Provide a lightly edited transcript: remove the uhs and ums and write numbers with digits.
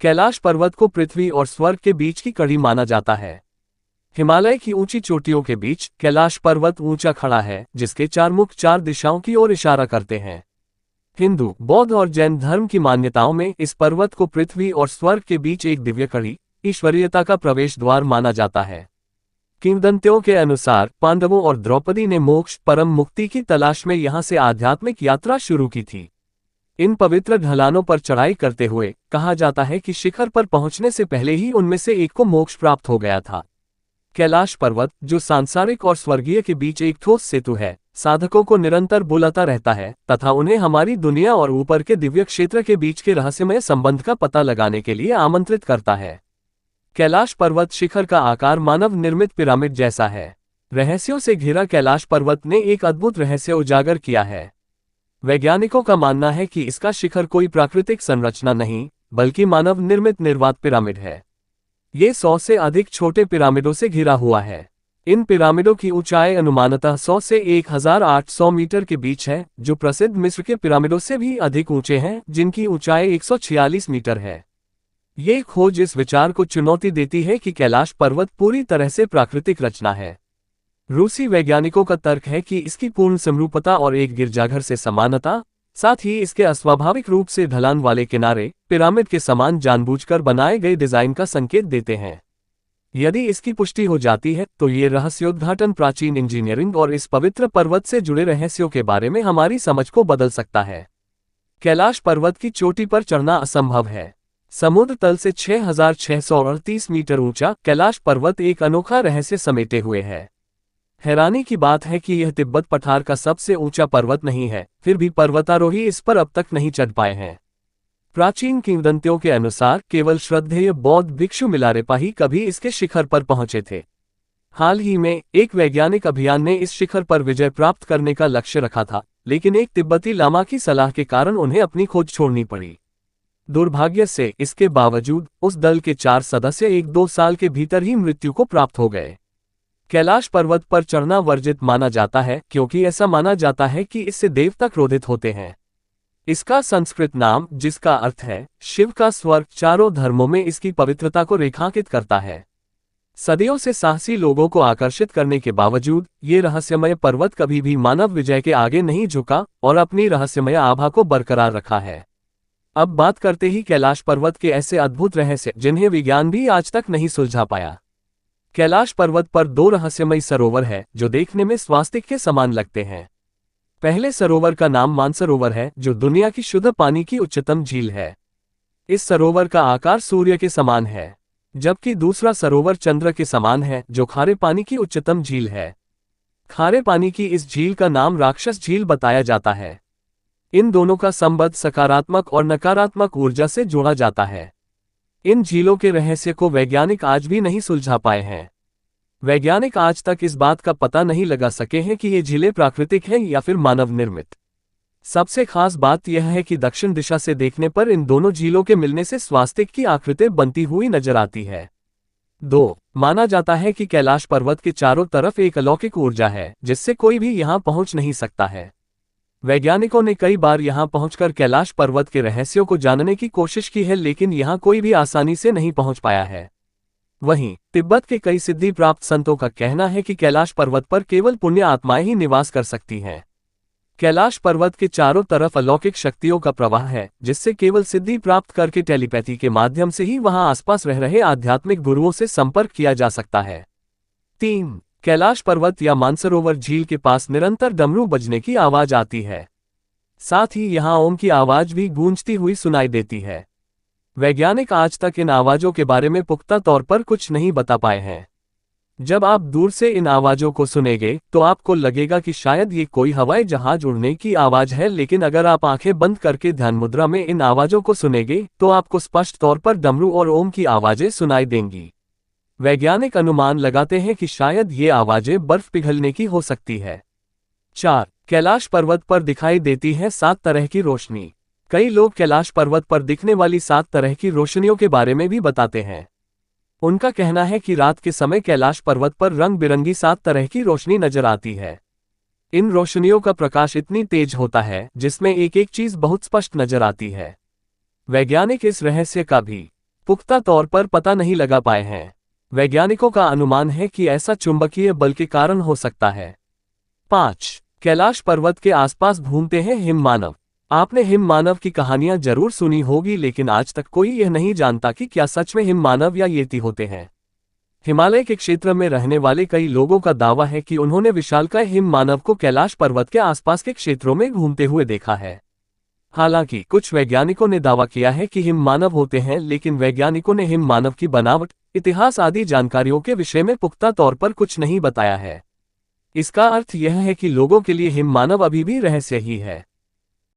कैलाश पर्वत को पृथ्वी और स्वर्ग के बीच की कड़ी माना जाता है। हिमालय की ऊंची चोटियों के बीच कैलाश पर्वत ऊंचा खड़ा है, जिसके चार मुख चार दिशाओं की ओर इशारा करते हैं। हिंदू, बौद्ध और जैन धर्म की मान्यताओं में इस पर्वत को पृथ्वी और स्वर्ग के बीच एक दिव्य कड़ी, ईश्वरीयता का प्रवेश द्वार माना जाता है। किंवदंतियों के अनुसार पांडवों और द्रौपदी ने मोक्ष, परम मुक्ति की तलाश में यहां से आध्यात्मिक यात्रा शुरू की थी। इन पवित्र ढलानों पर चढ़ाई करते हुए कहा जाता है कि शिखर पर पहुंचने से पहले ही उनमें से एक को मोक्ष प्राप्त हो गया था। कैलाश पर्वत, जो सांसारिक और स्वर्गीय के बीच एक ठोस सेतु है, साधकों को निरंतर बुलाता रहता है तथा उन्हें हमारी दुनिया और ऊपर के दिव्य क्षेत्र के बीच के रहस्यमय संबंध का पता लगाने के लिए आमंत्रित करता है। कैलाश पर्वत शिखर का आकार मानव निर्मित पिरामिड जैसा है। रहस्यों से घिरा कैलाश पर्वत ने एक अद्भुत रहस्य उजागर किया है। वैज्ञानिकों का मानना है कि इसका शिखर कोई प्राकृतिक संरचना नहीं, बल्कि मानव निर्मित निर्वात पिरामिड है। ये 100 से अधिक छोटे पिरामिडों से घिरा हुआ है। इन पिरामिडों की ऊंचाई अनुमानतः 100 से 1800 मीटर के बीच है, जो प्रसिद्ध मिस्र के पिरामिडों से भी अधिक ऊंचे हैं, जिनकी ऊंचाई 146 मीटर है। ये खोज इस विचार को चुनौती देती है कि कैलाश पर्वत पूरी तरह से प्राकृतिक रचना है। रूसी वैज्ञानिकों का तर्क है कि इसकी पूर्ण समरूपता और एक गिरजाघर से समानता, साथ ही इसके अस्वाभाविक रूप से ढलान वाले किनारे पिरामिड के समान जानबूझकर बनाए गए डिजाइन का संकेत देते हैं। यदि इसकी पुष्टि हो जाती है तो ये रहस्योद्घाटन प्राचीन इंजीनियरिंग और इस पवित्र पर्वत से जुड़े रहस्यों के बारे में हमारी समझ को बदल सकता है। कैलाश पर्वत की चोटी पर चढ़ना असंभव है। समुद्र तल से 6638 मीटर ऊंचा कैलाश पर्वत एक अनोखा रहस्य समेटे हुए है। हैरानी की बात है कि यह तिब्बत पठार का सबसे ऊंचा पर्वत नहीं है, फिर भी पर्वतारोही इस पर अब तक नहीं चढ़ पाए हैं। प्राचीन किंवदंतियों के अनुसार केवल श्रद्धेय बौद्ध भिक्षु मिलारेपा ही कभी इसके शिखर पर पहुंचे थे। हाल ही में एक वैज्ञानिक अभियान ने इस शिखर पर विजय प्राप्त करने का लक्ष्य रखा था, लेकिन एक तिब्बती लामा की सलाह के कारण उन्हें अपनी खोज छोड़नी पड़ी। दुर्भाग्य से इसके बावजूद उस दल के 4 सदस्य 1-2 साल के भीतर ही मृत्यु को प्राप्त हो गए। कैलाश पर्वत पर चढ़ना वर्जित माना जाता है, क्योंकि ऐसा माना जाता है कि इससे देवता क्रोधित होते हैं। इसका संस्कृत नाम, जिसका अर्थ है शिव का स्वर्ग, चारों धर्मों में इसकी पवित्रता को रेखांकित करता है। सदियों से साहसी लोगों को आकर्षित करने के बावजूद ये रहस्यमय पर्वत कभी भी मानव विजय के आगे नहीं झुका और अपनी रहस्यमय आभा को बरकरार रखा है। अब बात करते ही कैलाश पर्वत के ऐसे अद्भुत रहस्य जिन्हें विज्ञान भी आज तक नहीं सुलझा पाया। कैलाश पर्वत पर 2 रहस्यमयी सरोवर है जो देखने में स्वास्तिक के समान लगते हैं। पहले सरोवर का नाम मानसरोवर है, जो दुनिया की शुद्ध पानी की उच्चतम झील है। इस सरोवर का आकार सूर्य के समान है, जबकि दूसरा सरोवर चंद्र के समान है, जो खारे पानी की उच्चतम झील है। खारे पानी की इस झील का नाम राक्षस झील बताया जाता है। इन दोनों का संबंध सकारात्मक और नकारात्मक ऊर्जा से जोड़ा जाता है। इन झीलों के रहस्य को वैज्ञानिक आज भी नहीं सुलझा पाए हैं। वैज्ञानिक आज तक इस बात का पता नहीं लगा सके हैं कि ये झीलें प्राकृतिक हैं या फिर मानव निर्मित। सबसे खास बात यह है कि दक्षिण दिशा से देखने पर इन दोनों झीलों के मिलने से स्वास्तिक की आकृति बनती हुई नजर आती है। 2. माना जाता है कि कैलाश पर्वत के चारों तरफ एक अलौकिक ऊर्जा है, जिससे कोई भी यहां पहुंच नहीं सकता है। वैज्ञानिकों ने कई बार यहां पहुंचकर कैलाश पर्वत के रहस्यों को जानने की कोशिश की है, लेकिन यहां कोई भी आसानी से नहीं पहुंच पाया है। वहीं तिब्बत के कई सिद्धि प्राप्त संतों का कहना है कि कैलाश पर्वत पर केवल पुण्य आत्माएं ही निवास कर सकती हैं। कैलाश पर्वत के चारों तरफ अलौकिक शक्तियों का प्रवाह है, जिससे केवल सिद्धि प्राप्त करके टेलीपैथी के माध्यम से ही वहां आसपास रह रहे आध्यात्मिक गुरुओं से संपर्क किया जा सकता है। 3. कैलाश पर्वत या मानसरोवर झील के पास निरंतर डमरू बजने की आवाज आती है। साथ ही यहां ओम की आवाज भी गूंजती हुई सुनाई देती है। वैज्ञानिक आज तक इन आवाजों के बारे में पुख्ता तौर पर कुछ नहीं बता पाए हैं। जब आप दूर से इन आवाजों को सुनेंगे तो आपको लगेगा कि शायद ये कोई हवाई जहाज उड़ने की आवाज है, लेकिन अगर आप आंखें बंद करके ध्यान मुद्रा में इन आवाजों को सुनेंगे तो आपको स्पष्ट तौर पर डमरू और ओम की आवाजें सुनाई देंगी। वैज्ञानिक अनुमान लगाते हैं कि शायद ये आवाजें बर्फ पिघलने की हो सकती है। 4. कैलाश पर्वत पर दिखाई देती है 7 तरह की रोशनी। कई लोग कैलाश पर्वत पर दिखने वाली 7 तरह की रोशनियों के बारे में भी बताते हैं। उनका कहना है कि रात के समय कैलाश पर्वत पर रंग बिरंगी 7 तरह की रोशनी नजर आती है। इन रोशनियों का प्रकाश इतनी तेज होता है जिसमें एक एक चीज बहुत स्पष्ट नजर आती है। वैज्ञानिक इस रहस्य का भी पुख्ता तौर पर पता नहीं लगा पाए हैं। वैज्ञानिकों का अनुमान है कि ऐसा चुंबकीय बल के कारण हो सकता है। 5. कैलाश पर्वत के आसपास घूमते हैं हिम मानव। आपने हिम मानव की कहानियां जरूर सुनी होगी, लेकिन आज तक कोई यह नहीं जानता कि क्या सच में हिम मानव या येती होते हैं। हिमालय के क्षेत्र में रहने वाले कई लोगों का दावा है कि उन्होंने विशालकाय हिम मानव को कैलाश पर्वत के आसपास के क्षेत्रों में घूमते हुए देखा है। हालांकि कुछ वैज्ञानिकों ने दावा किया है कि हिम मानव होते हैं, लेकिन वैज्ञानिकों ने हिम मानव की बनावट, इतिहास आदि जानकारियों के विषय में पुख्ता तौर पर कुछ नहीं बताया है। इसका अर्थ यह है कि लोगों के लिए हिम मानव अभी भी रहस्य ही है।